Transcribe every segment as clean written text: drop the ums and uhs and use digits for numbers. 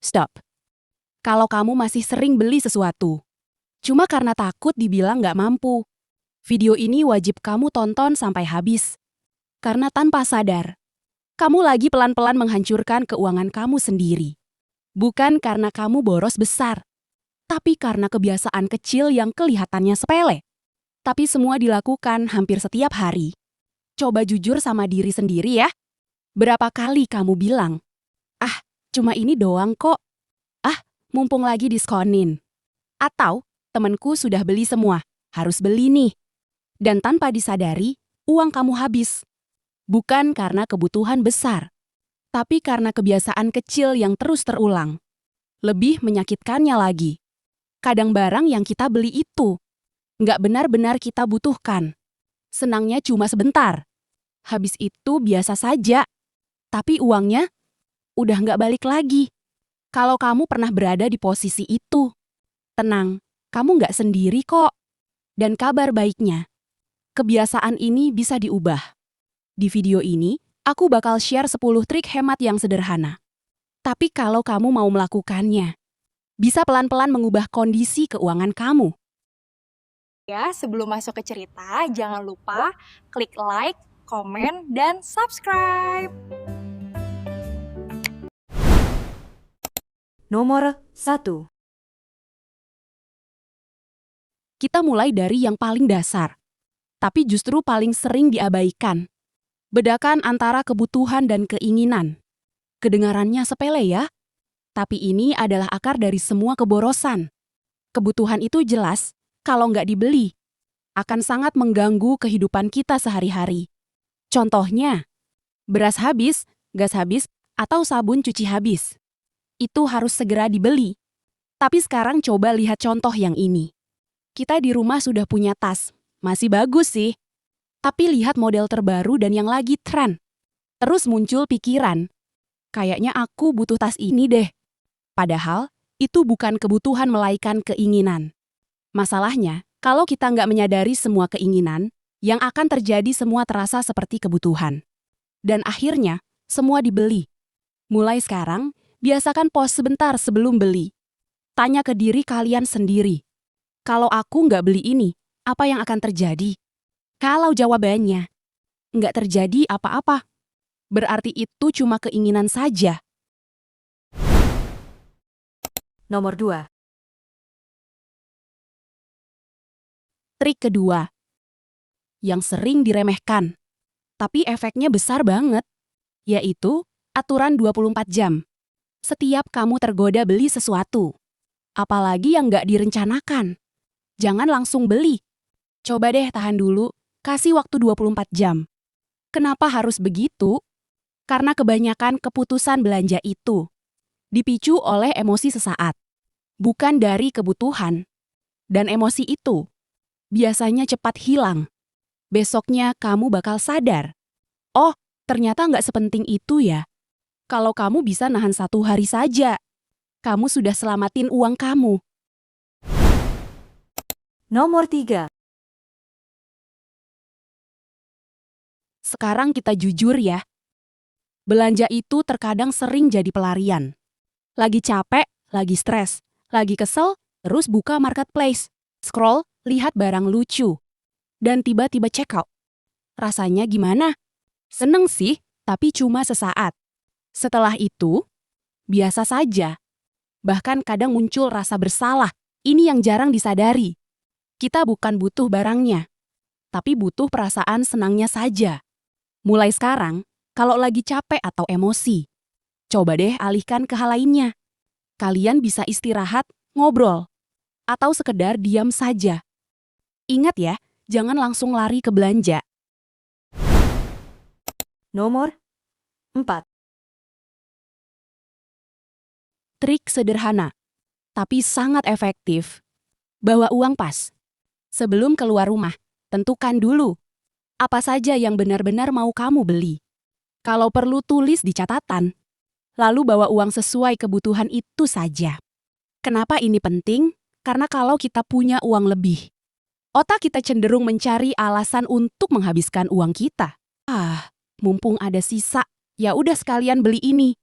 Stop. Kalau kamu masih sering beli sesuatu, cuma karena takut dibilang nggak mampu, video ini wajib kamu tonton sampai habis. Karena tanpa sadar, kamu lagi pelan-pelan menghancurkan keuangan kamu sendiri. Bukan karena kamu boros besar, tapi karena kebiasaan kecil yang kelihatannya sepele. Tapi semua dilakukan hampir setiap hari. Coba jujur sama diri sendiri ya. Berapa kali kamu bilang, "Ah, cuma ini doang kok. Ah, mumpung lagi diskonin." Atau, "Temenku sudah beli semua, harus beli nih." Dan tanpa disadari, uang kamu habis. Bukan karena kebutuhan besar, tapi karena kebiasaan kecil yang terus terulang. Lebih menyakitkannya lagi, kadang barang yang kita beli itu nggak benar-benar kita butuhkan. Senangnya cuma sebentar. Habis itu biasa saja. Tapi uangnya udah nggak balik lagi. Kalau kamu pernah berada di posisi itu, tenang, kamu nggak sendiri kok. Dan kabar baiknya, kebiasaan ini bisa diubah. Di video ini, aku bakal share 10 trik hemat yang sederhana. Tapi kalau kamu mau melakukannya, bisa pelan-pelan mengubah kondisi keuangan kamu. Ya, sebelum masuk ke cerita, jangan lupa klik like, komen, dan subscribe. Nomor 1. Kita mulai dari yang paling dasar, tapi justru paling sering diabaikan. Bedakan antara kebutuhan dan keinginan. Kedengarannya sepele ya, tapi ini adalah akar dari semua keborosan. Kebutuhan itu jelas, kalau nggak dibeli, akan sangat mengganggu kehidupan kita sehari-hari. Contohnya, beras habis, gas habis, atau sabun cuci habis. Itu harus segera dibeli. Tapi sekarang coba lihat contoh yang ini. Kita di rumah sudah punya tas, masih bagus sih. Tapi lihat model terbaru dan yang lagi tren. Terus muncul pikiran, kayaknya aku butuh tas ini deh. Padahal, itu bukan kebutuhan melainkan keinginan. Masalahnya, kalau kita nggak menyadari semua keinginan, yang akan terjadi semua terasa seperti kebutuhan. Dan akhirnya, semua dibeli. Mulai sekarang, biasakan pause sebentar sebelum beli. Tanya ke diri kalian sendiri. Kalau aku nggak beli ini, apa yang akan terjadi? Kalau jawabannya, nggak terjadi apa-apa, berarti itu cuma keinginan saja. Nomor 2. Trik kedua, yang sering diremehkan, tapi efeknya besar banget, yaitu aturan 24 jam. Setiap kamu tergoda beli sesuatu, apalagi yang nggak direncanakan, jangan langsung beli. Coba deh tahan dulu, kasih waktu 24 jam. Kenapa harus begitu? Karena kebanyakan keputusan belanja itu dipicu oleh emosi sesaat, bukan dari kebutuhan. Dan emosi itu biasanya cepat hilang. Besoknya kamu bakal sadar, oh ternyata nggak sepenting itu ya. Kalau kamu bisa nahan 1 hari saja, kamu sudah selamatin uang kamu. Nomor 3. Sekarang kita jujur ya, belanja itu terkadang sering jadi pelarian. Lagi capek, lagi stres, lagi kesel, terus buka marketplace, scroll, lihat barang lucu, dan tiba-tiba check out. Rasanya gimana? Seneng sih, tapi cuma sesaat. Setelah itu, biasa saja. Bahkan kadang muncul rasa bersalah. Ini yang jarang disadari. Kita bukan butuh barangnya, tapi butuh perasaan senangnya saja. Mulai sekarang, kalau lagi capek atau emosi, coba deh alihkan ke hal lainnya. Kalian bisa istirahat, ngobrol, atau sekedar diam saja. Ingat ya, jangan langsung lari ke belanja. Nomor 4. Trik sederhana, tapi sangat efektif. Bawa uang pas. Sebelum keluar rumah, tentukan dulu apa saja yang benar-benar mau kamu beli. Kalau perlu tulis di catatan, lalu bawa uang sesuai kebutuhan itu saja. Kenapa ini penting? Karena kalau kita punya uang lebih, otak kita cenderung mencari alasan untuk menghabiskan uang kita. Mumpung ada sisa, ya udah sekalian beli ini.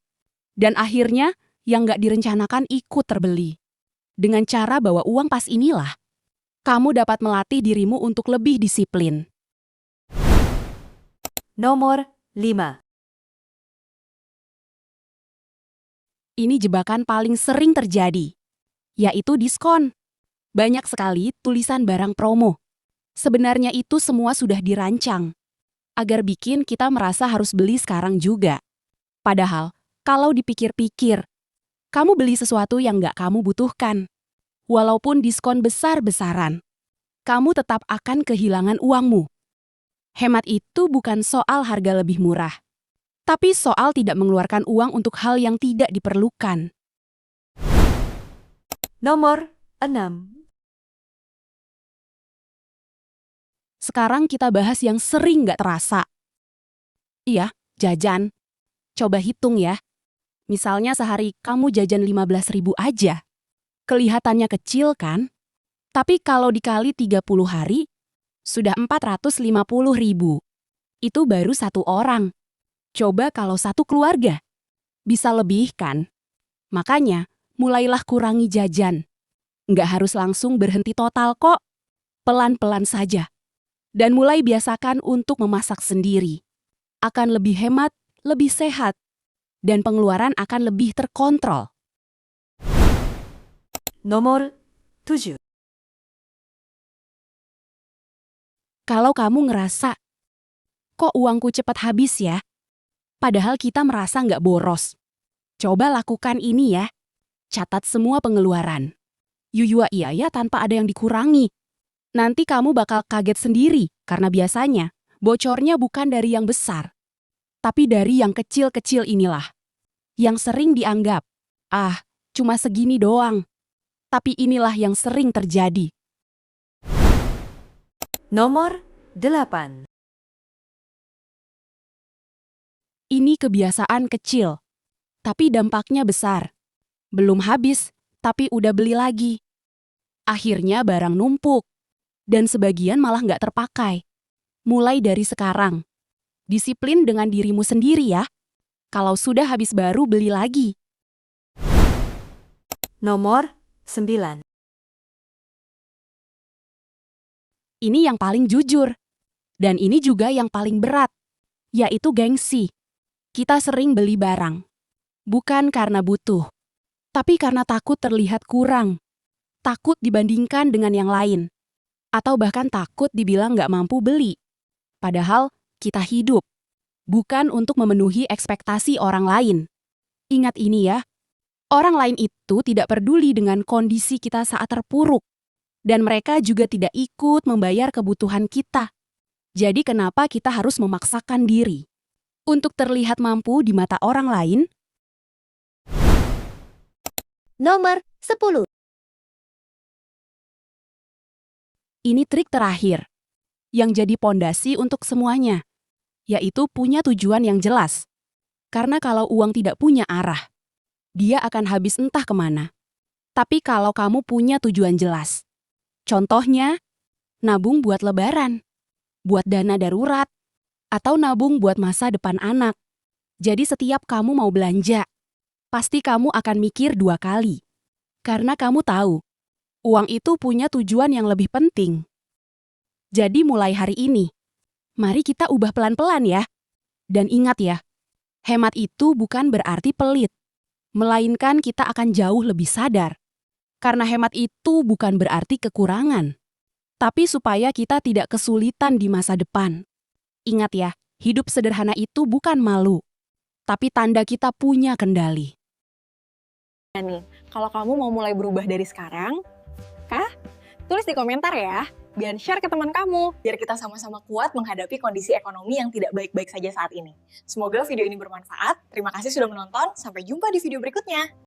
Dan akhirnya yang nggak direncanakan ikut terbeli. Dengan cara bawa uang pas inilah, kamu dapat melatih dirimu untuk lebih disiplin. Nomor 5. Ini jebakan paling sering terjadi, yaitu diskon. Banyak sekali tulisan barang promo. Sebenarnya itu semua sudah dirancang agar bikin kita merasa harus beli sekarang juga. Padahal, kalau dipikir-pikir, kamu beli sesuatu yang nggak kamu butuhkan. Walaupun diskon besar-besaran, kamu tetap akan kehilangan uangmu. Hemat itu bukan soal harga lebih murah, tapi soal tidak mengeluarkan uang untuk hal yang tidak diperlukan. Nomor 6. Sekarang kita bahas yang sering nggak terasa. Iya, jajan. Coba hitung ya. Misalnya sehari kamu jajan 15.000 aja. Kelihatannya kecil kan? Tapi kalau dikali 30 hari, sudah 450.000. Itu baru satu orang. Coba kalau satu keluarga. Bisa lebih kan? Makanya, mulailah kurangi jajan. Nggak harus langsung berhenti total kok. Pelan-pelan saja. Dan mulai biasakan untuk memasak sendiri. Akan lebih hemat, lebih sehat, dan pengeluaran akan lebih terkontrol. Nomor 7. Kalau kamu ngerasa, kok uangku cepat habis ya? Padahal kita merasa nggak boros. Coba lakukan ini ya. Catat semua pengeluaran. Yuyua iya ya tanpa ada yang dikurangi. Nanti kamu bakal kaget sendiri karena biasanya bocornya bukan dari yang besar, tapi dari yang kecil-kecil inilah. Yang sering dianggap, cuma segini doang. Tapi inilah yang sering terjadi. Nomor 8. Ini kebiasaan kecil, tapi dampaknya besar. Belum habis, tapi udah beli lagi. Akhirnya barang numpuk, dan sebagian malah nggak terpakai. Mulai dari sekarang, disiplin dengan dirimu sendiri ya. Kalau sudah habis baru beli lagi. Nomor 9. Ini yang paling jujur. Dan ini juga yang paling berat, yaitu gengsi. Kita sering beli barang, bukan karena butuh, tapi karena takut terlihat kurang. Takut dibandingkan dengan yang lain. Atau bahkan takut dibilang nggak mampu beli. Padahal kita hidup, bukan untuk memenuhi ekspektasi orang lain. Ingat ini ya, orang lain itu tidak peduli dengan kondisi kita saat terpuruk. Dan mereka juga tidak ikut membayar kebutuhan kita. Jadi kenapa kita harus memaksakan diri untuk terlihat mampu di mata orang lain? Nomor 10. Ini trik terakhir, yang jadi pondasi untuk semuanya, yaitu punya tujuan yang jelas. Karena kalau uang tidak punya arah, dia akan habis entah kemana. Tapi kalau kamu punya tujuan jelas, contohnya, nabung buat lebaran, buat dana darurat, atau nabung buat masa depan anak. Jadi setiap kamu mau belanja, pasti kamu akan mikir 2 kali. Karena kamu tahu, uang itu punya tujuan yang lebih penting. Jadi mulai hari ini, mari kita ubah pelan-pelan ya. Dan ingat ya, hemat itu bukan berarti pelit, melainkan kita akan jauh lebih sadar. Karena hemat itu bukan berarti kekurangan, tapi supaya kita tidak kesulitan di masa depan. Ingat ya, hidup sederhana itu bukan malu, tapi tanda kita punya kendali. Nih, kalau kamu mau mulai berubah dari sekarang, tulis di komentar ya, dan share ke teman kamu, biar kita sama-sama kuat menghadapi kondisi ekonomi yang tidak baik-baik saja saat ini. Semoga video ini bermanfaat, terima kasih sudah menonton, sampai jumpa di video berikutnya.